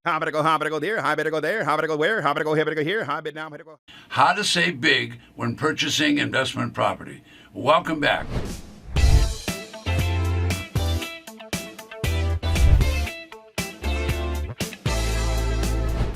How better go there, how better go there, how better go where, how better go here, how better now, how better go. How to save big when purchasing investment property. Welcome back.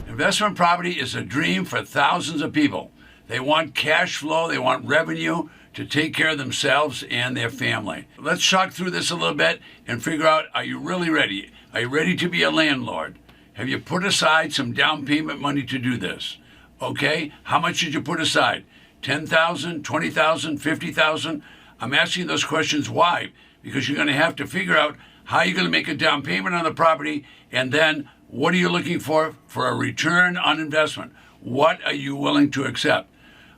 Investment property is a dream for thousands of people. They want cash flow, they want revenue to take care of themselves and their family. Let's talk through this a little bit and figure out, are you really ready? Are you ready to be a landlord? Have you put aside some down payment money to do this? Okay, how much did you put aside? 10,000, 20,000, 50,000? I'm asking those questions why? Because you're going to have to figure out how you're going to make a down payment on the property, and then what are you looking for a return on investment? What are you willing to accept?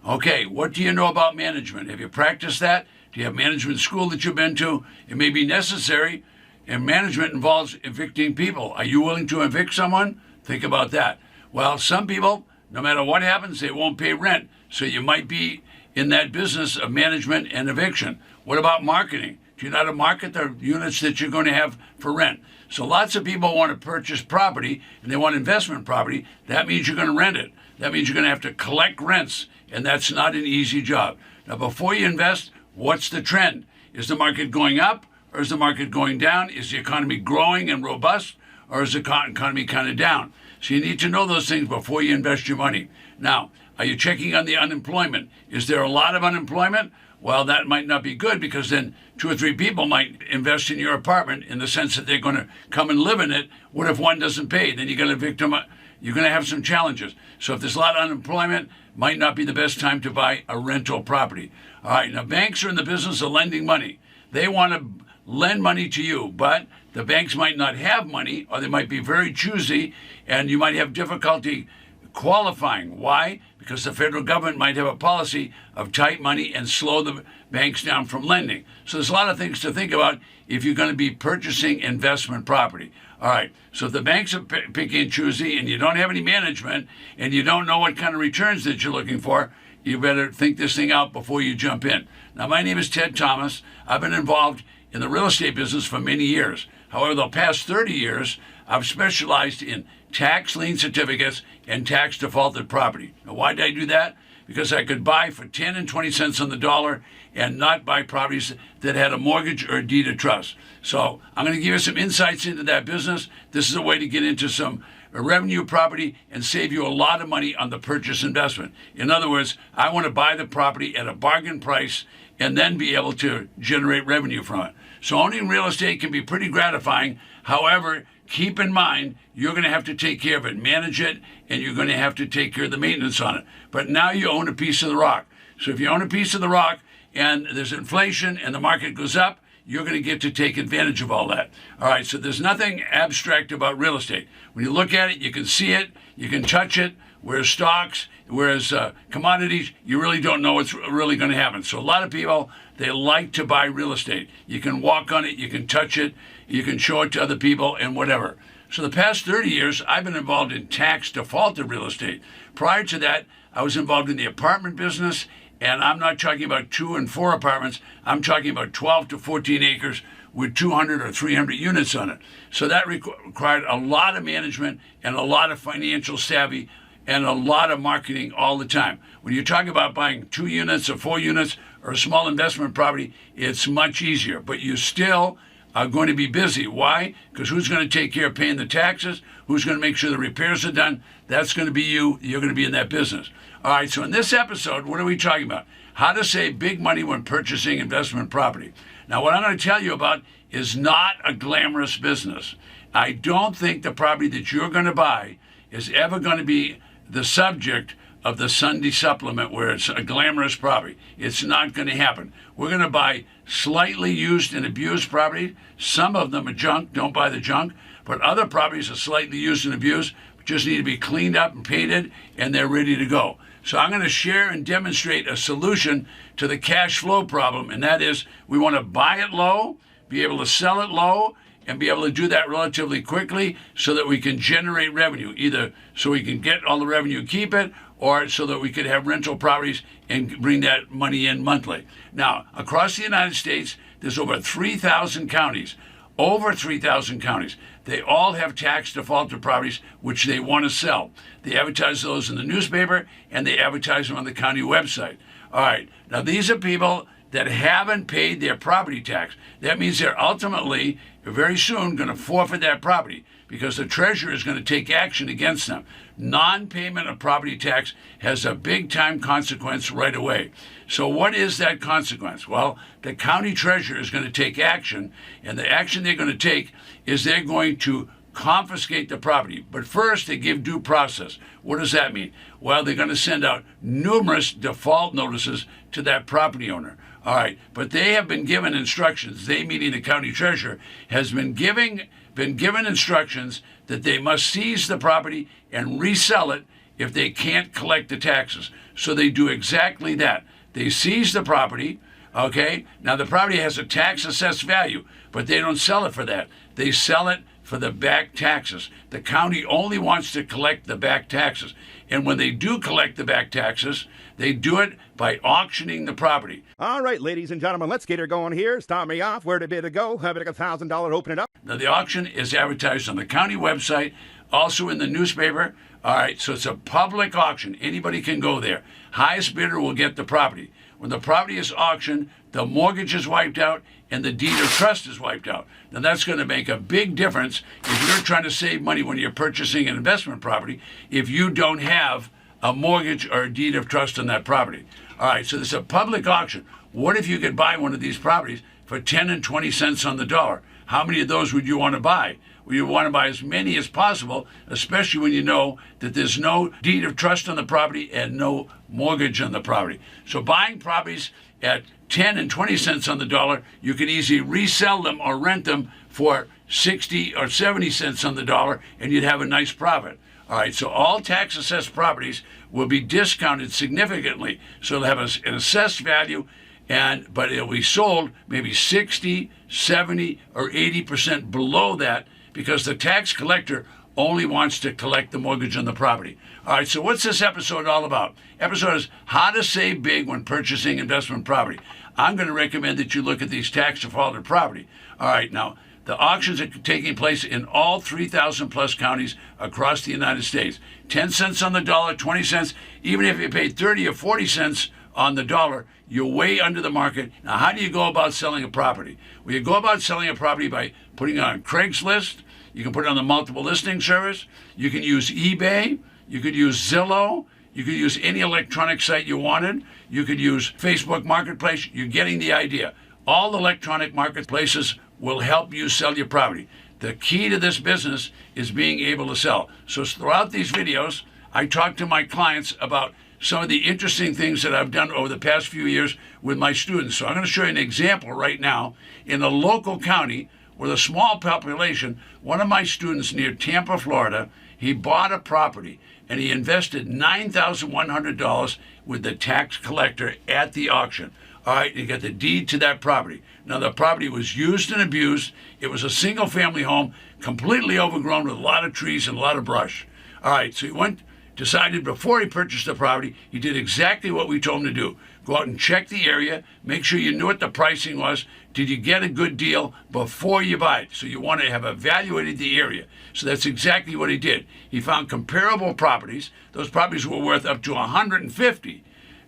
Okay, what do you know about management? Have you practiced that? Do you have management school that you've been to? It may be necessary, and management involves evicting people. Are you willing to evict someone? Think about that. Well, some people, no matter what happens, they won't pay rent. So you might be in that business of management and eviction. What about marketing? Do you know how to market the units that you're going to have for rent? So lots of people want to purchase property and they want investment property. That means you're going to rent it. That means you're going to have to collect rents, and that's not an easy job. Now, before you invest, what's the trend? Is the market going up or is the market going down? Is the economy growing and robust, or is the economy kind of down? So you need to know those things before you invest your money. Now, are you checking on the unemployment? Is there a lot of unemployment? Well, that might not be good, because then 2 or 3 people might invest in your apartment in the sense that they're going to come and live in it. What if one doesn't pay? Then you're going to evict them. You're going to have some challenges. So if there's a lot of unemployment, might not be the best time to buy a rental property. All right, now banks are in the business of lending money. They want to lend money to you, but the banks might not have money, or they might be very choosy, and you might have difficulty qualifying. Why? Because the federal government might have a policy of tight money and slow the banks down from lending. So there's a lot of things to think about if you're going to be purchasing investment property. All right, so if the banks are picky and choosy and you don't have any management and you don't know what kind of returns that you're looking for, you better think this thing out before you jump in. Now, my name is Ted Thomas. I've been involved in the real estate business for many years. However, the past 30 years, I've specialized in tax lien certificates and tax defaulted property. Now, why did I do that? Because I could buy for 10 and 20 cents on the dollar and not buy properties that had a mortgage or a deed of trust. So I'm going to give you some insights into that business. This is a way to get into some revenue property and save you a lot of money on the purchase investment. In other words, I want to buy the property at a bargain price and then be able to generate revenue from it. So owning real estate can be pretty gratifying. However, keep in mind, you're going to have to take care of it, manage it, and you're going to have to take care of the maintenance on it. But now you own a piece of the rock. So if you own a piece of the rock and there's inflation and the market goes up, you're going to get to take advantage of all that. All right, so there's nothing abstract about real estate. When you look at it, you can see it, you can touch it, whereas stocks, whereas commodities, you really don't know what's really going to happen. So a lot of people, they like to buy real estate. You can walk on it, you can touch it, you can show it to other people and whatever. So the past 30 years, I've been involved in tax defaulted real estate. Prior to that, I was involved in the apartment business, and I'm not talking about 2 and 4 apartments. I'm talking about 12 to 14 acres with 200 or 300 units on it. So that required a lot of management and a lot of financial savvy and a lot of marketing all the time. When you're talking about buying 2 units or 4 units or a small investment property, it's much easier, but you still are going to be busy. Why? Because who's going to take care of paying the taxes? Who's going to make sure the repairs are done? That's going to be you. You're going to be in that business. All right, so in this episode, what are we talking about? How to save big money when purchasing investment property. Now, what I'm going to tell you about is not a glamorous business. I don't think the property that you're going to buy is ever going to be the subject of the Sunday supplement where it's a glamorous property. It's not going to happen. We're going to buy slightly used and abused property. Some of them are junk. Don't buy the junk. But other properties are slightly used and abused, just need to be cleaned up and painted, and they're ready to go. So I'm going to share and demonstrate a solution to the cash flow problem, and that is we want to buy it low, be able to sell it low, and be able to do that relatively quickly so that we can generate revenue, either so we can get all the revenue, keep it, or so that we could have rental properties and bring that money in monthly. Now, across the United States, there's over 3,000 counties. over 3,000 counties. They all have tax defaulted properties which they want to sell. They advertise those in the newspaper and they advertise them on the county website. All right, now these are people that haven't paid their property tax. That means they're ultimately, very soon, going to forfeit that property because the treasurer is going to take action against them. Non-payment of property tax has a big-time consequence right away. So what is that consequence? Well, the county treasurer is going to take action, and the action they're going to take is they're going to confiscate the property. But first, they give due process. What does that mean? Well, they're going to send out numerous default notices to that property owner. All right, but they have been given instructions. They, meaning the county treasurer, has been given instructions that they must seize the property and resell it if they can't collect the taxes. So they do exactly that. They seize the property. Okay, now the property has a tax assessed value, but they don't sell it for that. They sell it for the back taxes. The county only wants to collect the back taxes. And when they do collect the back taxes, they do it by auctioning the property. All right, ladies and gentlemen, let's get her going here. Start me off. Where to bid to go? Have it $1,000. Open it up. Now, the auction is advertised on the county website, also in the newspaper. All right, so it's a public auction. Anybody can go there. Highest bidder will get the property. When the property is auctioned, the mortgage is wiped out and the deed of trust is wiped out. Now, that's going to make a big difference if you're trying to save money when you're purchasing an investment property if you don't have a mortgage or a deed of trust on that property. All right, so there's a public auction. What if you could buy one of these properties for 10 and 20 cents on the dollar? How many of those would you want to buy? Well, you want to buy as many as possible, especially when you know that there's no deed of trust on the property and no mortgage on the property. So buying properties at 10 and 20 cents on the dollar, you can easily resell them or rent them for 60 or 70 cents on the dollar, and you'd have a nice profit. All right, so all tax assessed properties will be discounted significantly. So they'll have an assessed value, but it'll be sold maybe 60, 70, or 80% below that because the tax collector only wants to collect the mortgage on the property. All right, so what's this episode all about? Episode is how to save big when purchasing investment property. I'm going to recommend that you look at these tax defaulted property. All right, now, the auctions are taking place in all 3,000 plus counties across the United States. 10 cents on the dollar, 20 cents, even if you paid 30 or 40 cents on the dollar, you're way under the market. Now, how do you go about selling a property? Well, you go about selling a property by putting it on Craigslist. You can put it on the multiple listing service. You can use eBay. You could use Zillow. You could use any electronic site you wanted. You could use Facebook Marketplace. You're getting the idea. All electronic marketplaces will help you sell your property. The key to this business is being able to sell. So throughout these videos, I talk to my clients about some of the interesting things that I've done over the past few years with my students. So I'm going to show you an example right now in a local county with a small population. One of my students near Tampa, Florida, he bought a property and he invested $9,100 with the tax collector at the auction. All right, you got the deed to that property. Now, the property was used and abused. It was a single-family home, completely overgrown with a lot of trees and a lot of brush. All right, so he decided before he purchased the property, he did exactly what we told him to do. Go out and check the area, make sure you knew what the pricing was. Did you get a good deal before you buy it? So you want to have evaluated the area. So that's exactly what he did. He found comparable properties. Those properties were worth up to $150,000.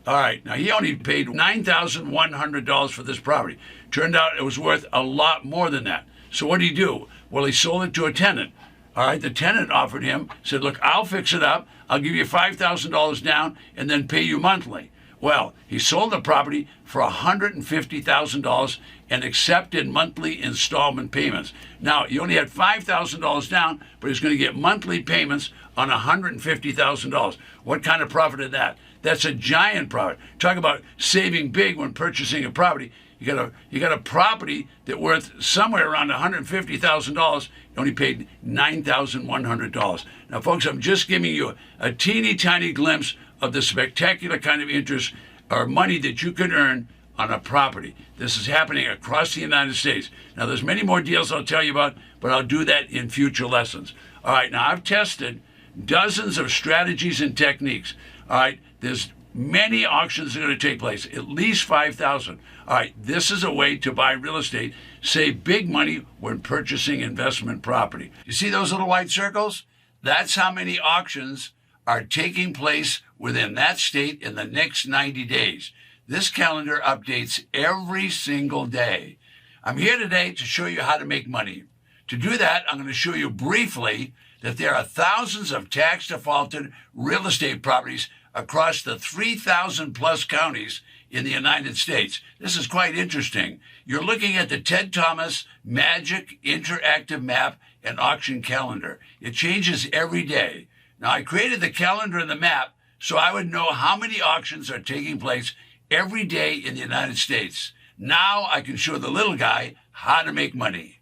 All right, now he only paid $9,100 for this property. Turned out it was worth a lot more than that. So what did he do? Well, he sold it to a tenant. All right, the tenant offered him, said, look, I'll fix it up. I'll give you $5,000 down and then pay you monthly. Well, he sold the property for $150,000 and accepted monthly installment payments. Now, he only had $5,000 down, but he's going to get monthly payments on $150,000. What kind of profit is that? That's a giant profit. Talk about saving big when purchasing a property. You got a property that worth somewhere around $150,000. You only paid $9,100. Now, folks, I'm just giving you a teeny tiny glimpse of the spectacular kind of interest or money that you can earn on a property. This is happening across the United States. Now, there's many more deals I'll tell you about, but I'll do that in future lessons. All right, now I've tested dozens of strategies and techniques. All right, there's Many auctions are going to take place, at least 5,000. All right, this is a way to buy real estate, save big money when purchasing investment property. You see those little white circles? That's how many auctions are taking place within that state in the next 90 days. This calendar updates every single day. I'm here today to show you how to make money. To do that, I'm going to show you briefly that there are thousands of tax defaulted real estate properties across the 3,000 plus counties in the United States. This is quite interesting. You're looking at the Ted Thomas Magic Interactive Map and Auction Calendar. It changes every day. Now, I created the calendar and the map so I would know how many auctions are taking place every day in the United States. Now I can show the little guy how to make money.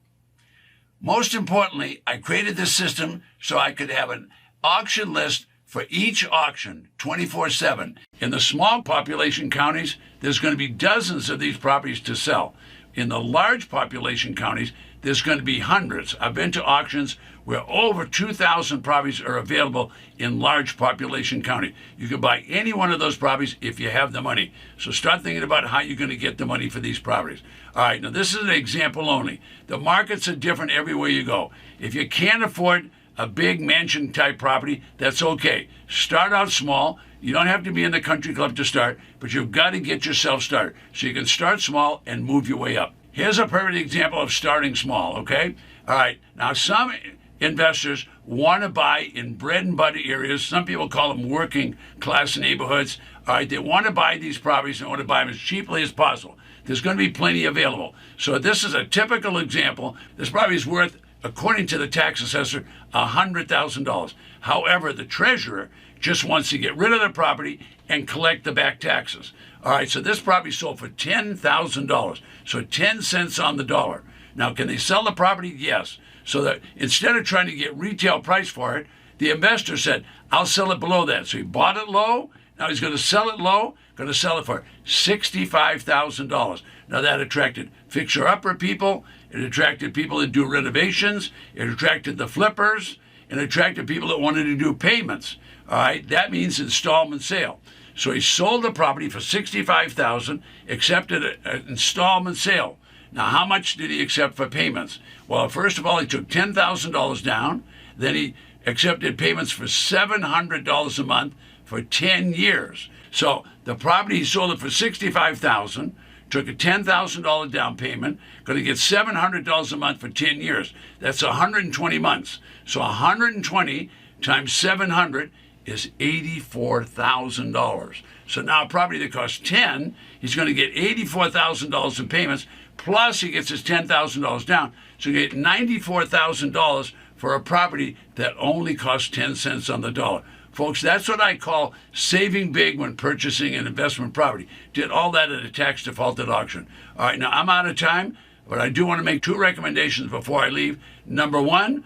Most importantly, I created this system so I could have an auction list for each auction 24/7. In the small population counties, there's going to be dozens of these properties to sell. In the large population counties, there's going to be hundreds. I've been to auctions where over 2,000 properties are available in large population county. You can buy any one of those properties if you have the money. So start thinking about how you're going to get the money for these properties. All right, now this is an example only. The markets are different everywhere you go. If you can't afford a big mansion type property, that's okay. Start out small. You don't have to be in the country club to start, but you've got to get yourself started. So you can start small and move your way up. Here's a perfect example of starting small, okay? All right, now some investors want to buy in bread and butter areas. Some people call them working class neighborhoods. All right, they want to buy these properties and want to buy them as cheaply as possible. There's going to be plenty available. So this is a typical example. This property is worth, according to the tax assessor, $100,000. However, the treasurer just wants to get rid of the property and collect the back taxes. All right, so this property sold for $10,000, so 10 cents on the dollar. Now, can they sell the property? Yes. So that instead of trying to get retail price for it, the investor said, I'll sell it below that. So he bought it low. Now he's going to sell it low, going to sell it for $65,000. Now that attracted fixer-upper people. It attracted people that do renovations. It attracted the flippers. It attracted people that wanted to do payments. All right, that means installment sale. So he sold the property for $65,000, accepted an installment sale. Now, how much did he accept for payments? Well, first of all, he took $10,000 down. Then he accepted payments for $700 a month for 10 years. So the property, he sold it for $65,000, took a $10,000 down payment, going to get $700 a month for 10 years. That's 120 months. So 120 times 700 is $84,000. So now a property that costs 10, he's going to get $84,000 in payments, plus he gets his $10,000 down. So you get $94,000 for a property that only costs 10 cents on the dollar. Folks, that's what I call saving big when purchasing an investment property. Did all that at a tax defaulted auction. All right, now I'm out of time, but I do want to make two recommendations before I leave. Number one,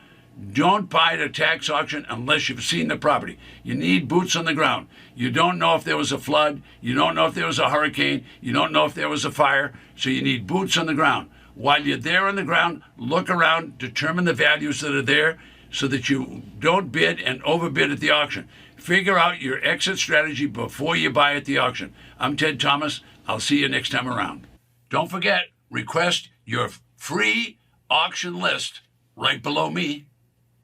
don't buy at a tax auction unless you've seen the property. You need boots on the ground. You don't know if there was a flood. You don't know if there was a hurricane. You don't know if there was a fire. So you need boots on the ground. While you're there on the ground, look around, determine the values that are there so that you don't bid and overbid at the auction. Figure out your exit strategy before you buy at the auction. I'm Ted Thomas. I'll see you next time around. Don't forget, request your free auction list right below me.